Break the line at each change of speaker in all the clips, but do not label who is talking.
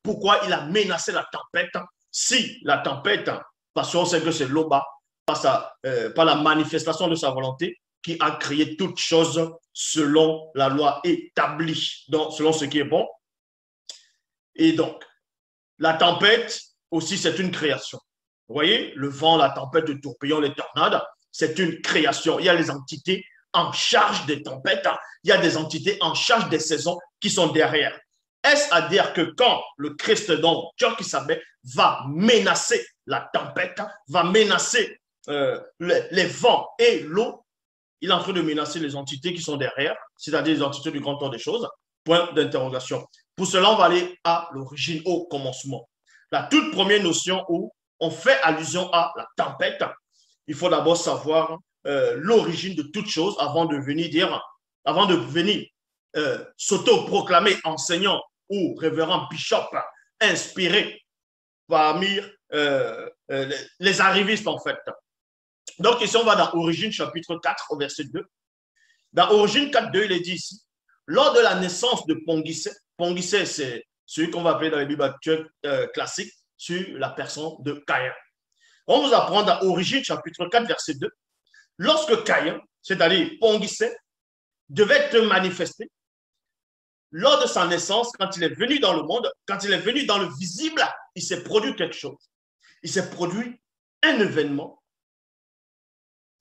pourquoi il a menacé la tempête. Si la tempête, parce qu'on sait que c'est l'Oba, par la manifestation de sa volonté, qui a créé toutes choses selon la loi établie, donc selon ce qui est bon. Et donc, la tempête aussi, c'est une création. Vous voyez, le vent, la tempête, le tourbillon, les tornades, c'est une création. Il y a les entités en charge des tempêtes, il y a des entités en charge des saisons qui sont derrière. Est-ce à dire que quand le Christ, donc Dieu qui savait, va menacer la tempête, va menacer les vents et l'eau, il est en train de menacer les entités qui sont derrière, c'est-à-dire les entités du grand ordre des choses? Point d'interrogation. Pour cela, on va aller à l'origine, au commencement. La toute première notion où on fait allusion à la tempête, il faut d'abord savoir l'origine de toute chose avant de venir s'auto-proclamer enseignant ou révérend bishop inspiré parmi les arrivistes en fait. Donc ici on va dans Origine chapitre 4 au verset 2. Dans Origine 4, 2, il est dit ici, lors de la naissance de Pongisset, Pongisset c'est celui qu'on va appeler dans les Bibles actuelles classiques sur la personne de Caïn. On vous apprend dans Origine chapitre 4 verset 2, lorsque Caïn, c'est-à-dire Pongisset, devait être manifesté, lors de sa naissance, quand il est venu dans le monde, quand il est venu dans le visible, il s'est produit quelque chose. Il s'est produit un événement,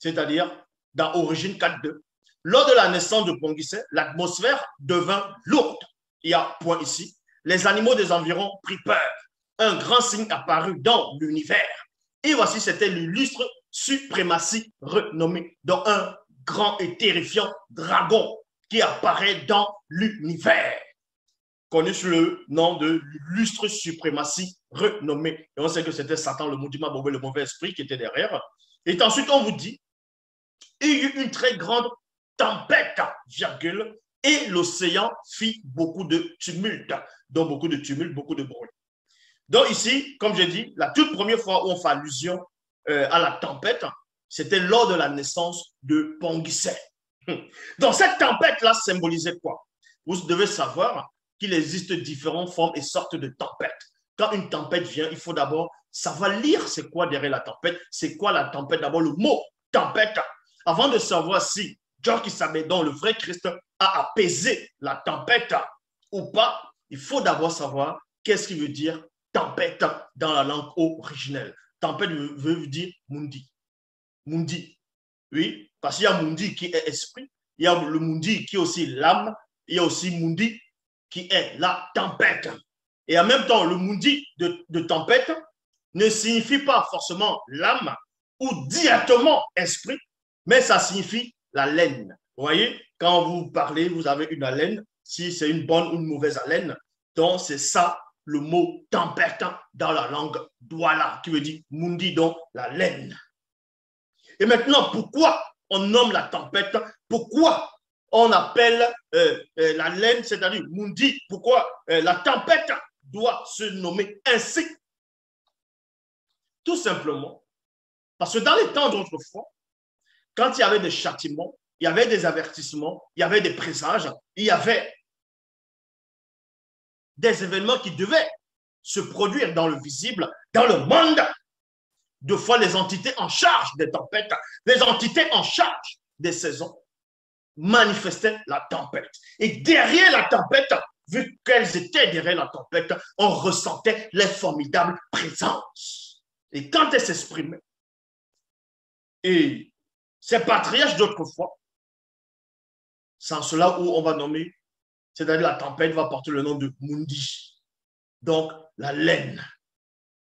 c'est-à-dire dans Origine 4.2. Lors de la naissance de Pongisset, l'atmosphère devint lourde. Il y a point ici. Les animaux des environs prirent peur. Un grand signe apparut dans l'univers. Et voici, c'était l'illustre suprématie renommée, dont un grand et terrifiant dragon qui apparaît dans l'univers, connu sous le nom de l'illustre suprématie renommée. Et on sait que c'était Satan, le maudit Mabobé, le mauvais esprit qui était derrière. Et ensuite, on vous dit, il y eut une très grande tempête, virgule, et l'océan fit beaucoup de tumulte, donc beaucoup de tumulte, beaucoup de bruit. Donc ici, comme j'ai dit, la toute première fois où on fait allusion à la tempête, c'était lors de la naissance de Pongisset. Donc cette tempête-là symbolisait quoi? Vous devez savoir qu'il existe différentes formes et sortes de tempêtes. Quand une tempête vient, il faut d'abord savoir lire c'est quoi derrière la tempête, c'est quoi la tempête, d'abord le mot tempête, avant de savoir si Dieu qui savait, donc le vrai Christ, a apaisé la tempête ou pas. Il faut d'abord savoir qu'est-ce qui veut dire tempête dans la langue originelle. Tempête veut dire mundi. Mundi, oui, parce qu'il y a mundi qui est esprit, il y a le mundi qui est aussi l'âme, il y a aussi mundi qui est la tempête. Et en même temps, le mundi de tempête ne signifie pas forcément l'âme ou directement esprit, mais ça signifie la laine. Vous voyez, quand vous parlez, vous avez une haleine, si c'est une bonne ou une mauvaise haleine, donc c'est ça le mot tempête dans la langue douala, qui veut dire mundi, donc la laine. Et maintenant, pourquoi on nomme la tempête? Pourquoi on appelle la laine, c'est-à-dire mundi? Pourquoi la tempête doit se nommer ainsi? Tout simplement parce que dans les temps d'autrefois, quand il y avait des châtiments, il y avait des avertissements, il y avait des présages, il y avait des événements qui devaient se produire dans le visible, dans le monde. Deux fois, les entités en charge des tempêtes, les entités en charge des saisons manifestaient la tempête. Et derrière la tempête, vu qu'elles étaient derrière la tempête, on ressentait les formidables présences. Et quand elles s'exprimaient, et ces patriarches d'autrefois, c'est en cela où on va nommer, c'est-à-dire la tempête va porter le nom de Mundi, donc la laine.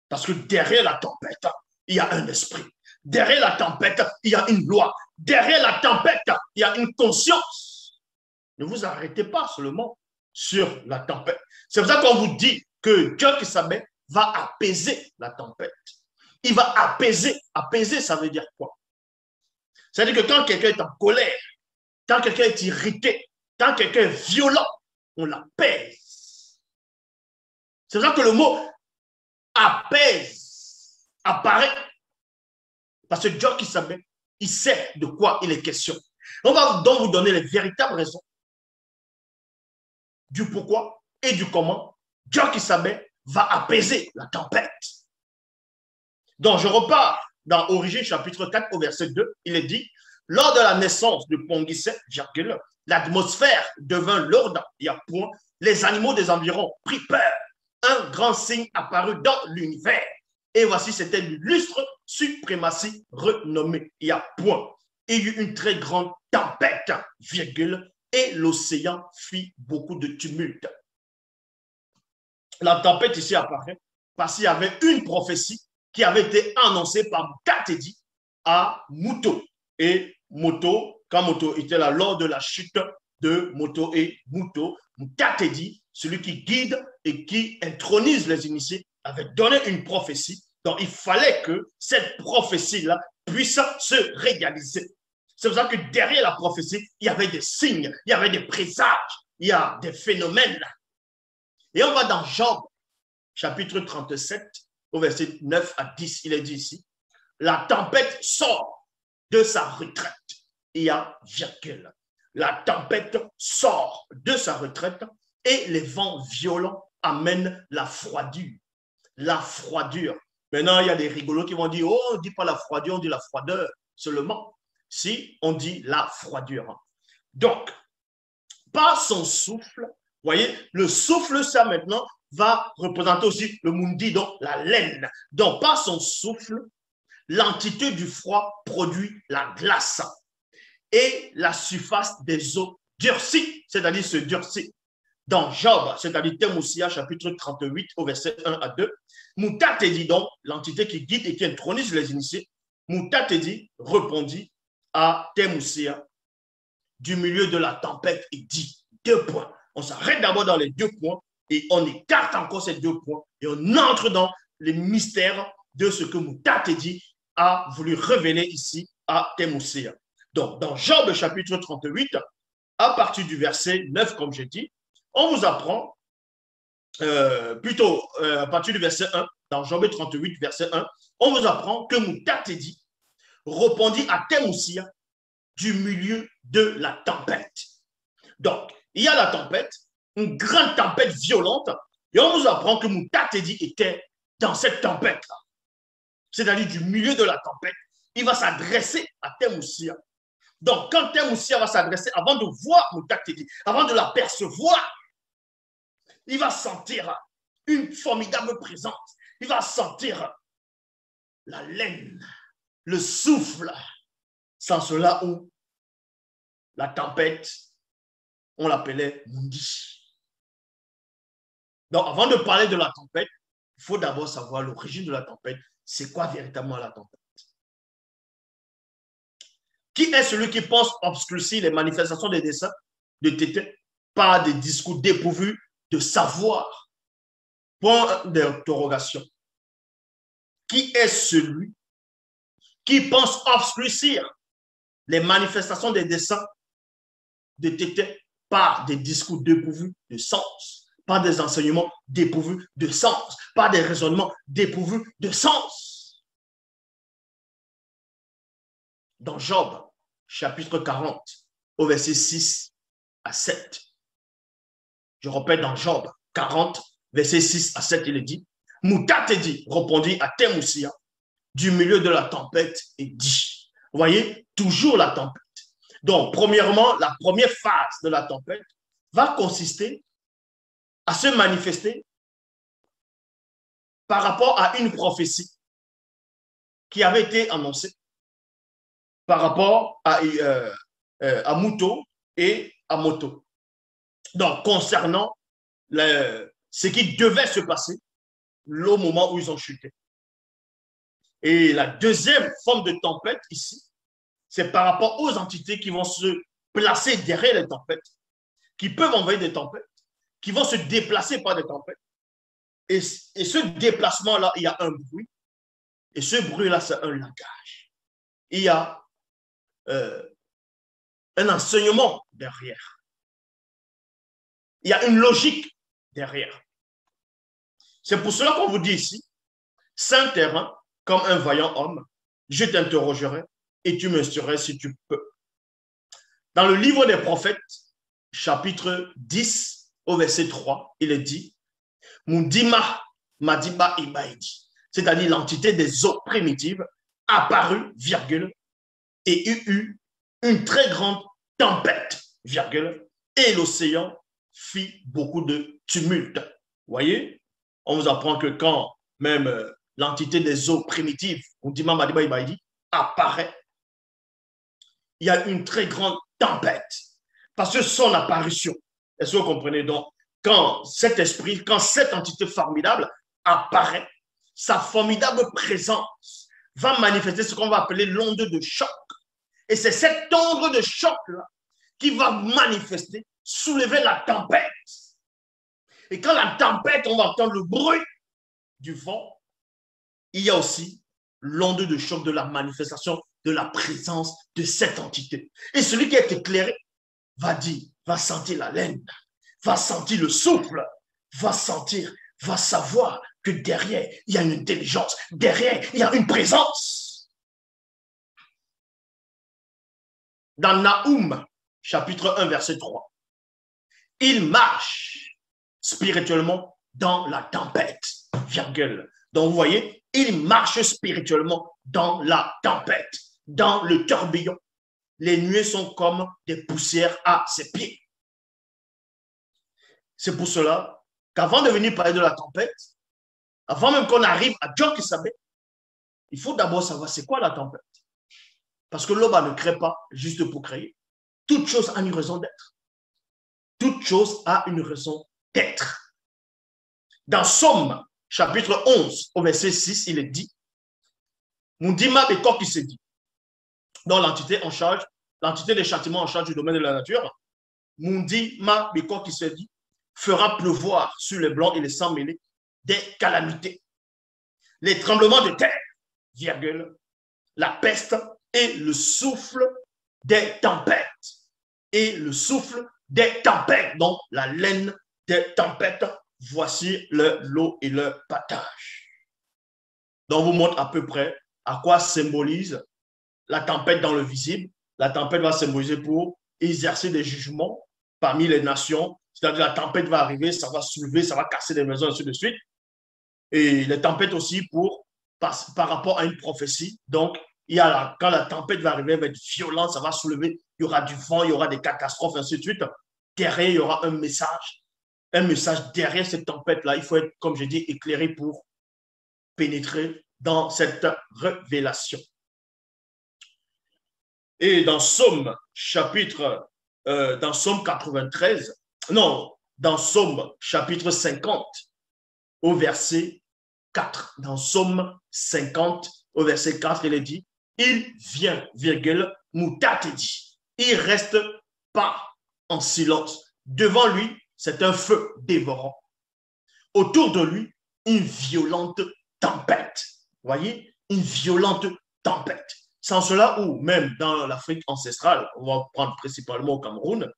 Parce que derrière la tempête, il y a un esprit. Derrière la tempête, il y a une loi. Derrière la tempête, il y a une conscience. Ne vous arrêtez pas seulement sur la tempête. C'est pour ça qu'on vous dit que Dieu qui savait va apaiser la tempête. Il va apaiser. Apaiser, ça veut dire quoi? C'est-à-dire que quand quelqu'un est en colère, quand quelqu'un est irrité, quand quelqu'un est violent, on l'apaise. C'est pour ça que le mot apaise apparaît. Parce que Dieu qui savait, il sait de quoi il est question. On va donc vous donner les véritables raisons du pourquoi et du comment Dieu qui savait va apaiser la tempête. Donc, je repars dans Origine, chapitre 4, au verset 2. Il est dit, lors de la naissance de Pongisset, l'atmosphère devint lourde, il y a point, les animaux des environs prirent peur. Un grand signe apparut dans l'univers. Et voici, c'était l'illustre suprématie renommée. Il y a point. Il y eut une très grande tempête, virgule, et l'océan fit beaucoup de tumulte. La tempête ici apparaît parce qu'il y avait une prophétie qui avait été annoncée par Moutatedi à Muto. Et Moto, quand Moto était là lors de la chute de Moto et Muto, Moutatedi, celui qui guide et qui intronise les initiés, avait donné une prophétie. Donc, il fallait que cette prophétie-là puisse se réaliser. C'est pour ça que derrière la prophétie, il y avait des signes, il y avait des présages, il y a des phénomènes. Et on va dans Job, chapitre 37, au verset 9 à 10. Il est dit ici, la tempête sort de sa retraite. Il y a virgule. La tempête sort de sa retraite et les vents violents amènent la froidure. La froidure. Maintenant, il y a des rigolos qui vont dire, oh, on ne dit pas la froidure, on dit la froideur seulement. Si on dit la froidure. Donc, par son souffle, vous voyez, le souffle, ça maintenant, va représenter aussi le mundi, donc la laine. Donc, par son souffle, l'entité du froid produit la glace et la surface des eaux durcit, c'est-à-dire se durcit. Dans Job, c'est-à-dire Temoussia, chapitre 38, au verset 1 à 2, Moutatedi, donc, l'entité qui guide et qui intronise les initiés, Moutatedi répondit à Temoussia du milieu de la tempête et dit 2 points. On s'arrête d'abord dans les 2 points et on écarte encore ces 2 points et on entre dans les mystères de ce que Moutatedi a voulu révéler ici à Temoussia. Donc, dans Job chapitre 38, à partir du verset 9, comme j'ai dit, on vous apprend, plutôt à partir du verset 1, dans Job 38, verset 1, on vous apprend que Moutatedi répondit à Temoussia du milieu de la tempête. Donc, il y a la tempête, une grande tempête violente, et on nous apprend que Moutatedi était dans cette tempête-là. C'est-à-dire du milieu de la tempête, il va s'adresser à Temoussia. Donc, quand Temoussia va s'adresser, avant de voir Moutatedi, avant de l'apercevoir, il va sentir une formidable présence. Il va sentir la laine, le souffle. Sans cela où la tempête, on l'appelait Mundi. Donc, avant de parler de la tempête, il faut d'abord savoir l'origine de la tempête. C'est quoi véritablement la tempête? Qui est celui qui pense obscurcir les manifestations des desseins de Tété par des discours dépourvus de savoir? Point d'interrogation. Qui est celui qui pense obscurcir les manifestations des desseins de Tété par des discours dépourvus de sens, par des enseignements dépourvus de sens, par des raisonnements dépourvus de sens? Dans Job, chapitre 40, au verset 6 à 7. Je répète, dans Job 40, verset 6 à 7, il est dit, Moutatedi répondit à Temoussia du milieu de la tempête et dit, vous voyez, toujours la tempête. Donc, premièrement, la première phase de la tempête va consister à se manifester par rapport à une prophétie qui avait été annoncée par rapport à Muto et à Moto. Donc, concernant ce qui devait se passer au moment où ils ont chuté. Et la deuxième forme de tempête ici, c'est par rapport aux entités qui vont se placer derrière les tempêtes, qui peuvent envoyer des tempêtes, qui vont se déplacer par des tempêtes. Et ce déplacement-là, il y a un bruit. Et ce bruit-là, c'est un langage. Il y a un enseignement derrière. Il y a une logique derrière. C'est pour cela qu'on vous dit ici, Saint terrain, comme un vaillant homme, je t'interrogerai et tu m'instruiras si tu peux. Dans le livre des prophètes, chapitre 10, au verset 3, il est dit, Moudima Madiba Ibaïdi, c'est-à-dire l'entité des eaux primitives, apparut, virgule, et eut une très grande tempête, virgule, et l'océan fit beaucoup de tumulte. Vous voyez, on vous apprend que quand même l'entité des eaux primitives, Mundima Madiba Ibaïdi, apparaît, il y a une très grande tempête. Parce que son apparition, est-ce que vous comprenez donc, quand cet esprit, quand cette entité formidable apparaît, sa formidable présence va manifester ce qu'on va appeler l'onde de choc. Et c'est cette onde de choc-là qui va manifester, soulever la tempête. Et quand la tempête, on va entendre le bruit du vent, il y a aussi l'onde de choc de la manifestation de la présence de cette entité. Et celui qui est éclairé va dire, va sentir la laine, va sentir le souffle, va sentir, va savoir que derrière, il y a une intelligence, derrière, il y a une présence. Dans Naoum, chapitre 1, verset 3, il marche spirituellement dans la tempête, virgule. Donc, vous voyez, il marche spirituellement dans la tempête, dans le tourbillon. Les nuées sont comme des poussières à ses pieds. C'est pour cela qu'avant de venir parler de la tempête, avant même qu'on arrive à Dieu qui savait, il faut d'abord savoir c'est quoi la tempête. Parce que l'homme ne crée pas juste pour créer. Toute chose a une raison d'être. Toute chose a une raison d'être. Dans Somme, chapitre 11, au verset 6, il est dit, Mundima Beko qui se dit, dans l'entité en charge, l'entité des châtiments en charge du domaine de la nature, Mundima Beko qui se dit, fera pleuvoir sur les blancs et les sangs mêlés des calamités. Les tremblements de terre, virgule, la peste et le souffle des tempêtes. Et le souffle des tempêtes, donc la laine des tempêtes, voici le lot et le partage. Donc, on vous montre à peu près à quoi symbolise la tempête dans le visible. La tempête va symboliser pour exercer des jugements parmi les nations. C'est-à-dire la tempête va arriver, ça va soulever, ça va casser des maisons, ainsi de suite. Et les tempêtes aussi par rapport à une prophétie. Donc, quand la tempête va arriver, elle va être violente, ça va soulever, il y aura du vent, il y aura des catastrophes, ainsi de suite. Derrière, il y aura un message derrière cette tempête-là. Il faut être, comme je dis, éclairé pour pénétrer dans cette révélation. Et dans Somme, dans Somme 93, non, dans Somme, chapitre 50, au verset 4. Dans Somme 50, au verset 4, il est dit, il vient, virgule, Moutatedi. Il ne reste pas en silence. Devant lui, c'est un feu dévorant. Autour de lui, une violente tempête. Vous voyez, une violente tempête. Sans cela, ou même dans l'Afrique ancestrale, on va prendre principalement au Cameroun,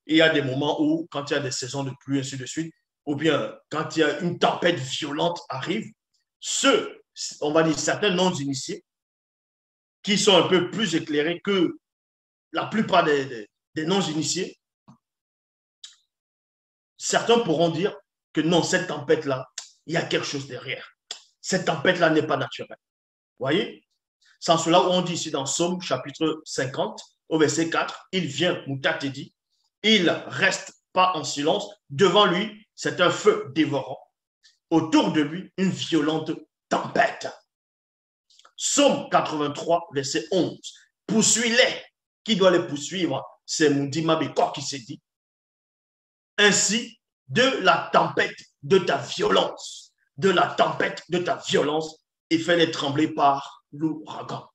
il y a des moments où, quand il y a des saisons de pluie, ainsi de suite, ou bien quand il y a une tempête violente arrive, on va dire certains non-initiés, qui sont un peu plus éclairés que la plupart des non-initiés, certains pourront dire que non, cette tempête-là, il y a quelque chose derrière. Cette tempête-là n'est pas naturelle. Vous voyez? Sans cela, on dit ici dans Somme, chapitre 50, au verset 4, il vient, Moutatedi, il ne reste pas en silence. Devant lui, c'est un feu dévorant. Autour de lui, une violente tempête. Somme 83, verset 11. Poursuis-les. Qui doit les poursuivre? C'est Mundima Beko qui s'est dit. Ainsi, de la tempête de ta violence, de la tempête de ta violence, et fais-les trembler par l'ouragan.